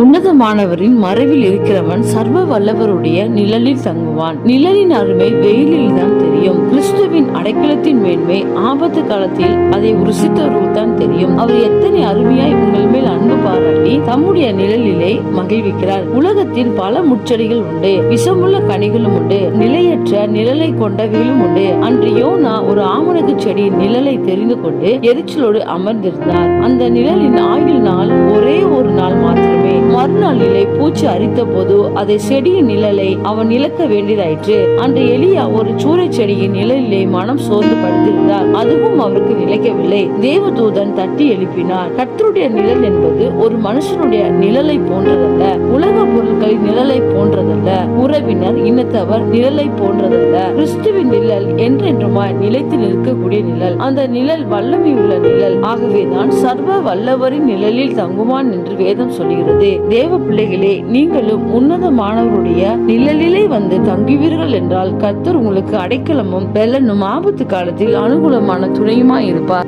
உன்னதமானவரின் மறைவில் இருக்கிறவன் சர்வ வல்லவருடைய நிழலில் தங்குவான். நிழலின் அருமை வெயிலில் தான் தெரியும். கிறிஸ்துவின் அடைக்கலத்தின் மேன்மை ஆபத்து காலத்தில் அதை ருசித்தவர்களுக்கு தான் தெரியும். அவர் எத்தனை அருமையாய் உங்கள் மேல் அன்பு பாராட்டி தம்முடைய நிழலிலே மகிழ்விக்கிறார். உலகத்தில் பல முச்செடிகள் உண்டு, விஷமுள்ள கனிகளும் உண்டு, நிலையற்ற நிழலை கொண்டவைகளும் உண்டு. அன்று யோனா ஒரு ஆமணக்கு செடியின் நிழலை தெரிந்து கொண்டு எரிச்சலோடு அமர்ந்திருந்தார். அந்த நிழலின் ஆயுள் நாள் ஒரே ஒரு நாள் மாத்திரமே. மறுநாளிலே பூச்சி அரித்த போது அதை செடியின் நிழலை அவன் இழக்க வேண்டியதாயிற்று. அன்று எலியா ஒரு சூறை செடியின் நிழலிலே மனம் சோர்ந்து படுத்திருந்தார். அதுவும் அவருக்கு நிலைக்கவில்லை. தேவதூதன் தட்டி எழுப்பினார். கர்த்தருடைய நிழல் என்பது ஒரு மனுஷனுடைய நிழலை போன்றதல்ல, உலக பொருட்களின் நிழலை போன்றதல்ல, உறவினர் இனத்தவர் நிழலை போன்றதல்ல. கிறிஸ்துவின் நிழல் என்றென்றுமாய் நிலைத்து நிற்கக்கூடிய நிழல். அந்த நிழல் வல்லமை உள்ள நிழல். ஆகவேதான் சர்வ வல்லவரின் நிழலில் தங்குவான் என்று வேதம் சொல்கிறது. தேவ பிள்ளைகளே, நீங்களும் உன்னதமானவருடைய நிழலிலே வந்து தங்குவீர்கள் என்றால் கர்த்தர் உங்களுக்கு அடைக்கலமும் பெலனும் ஆபத்து காலத்தில் அனுகூலமான துணையுமாய் இருப்பார்.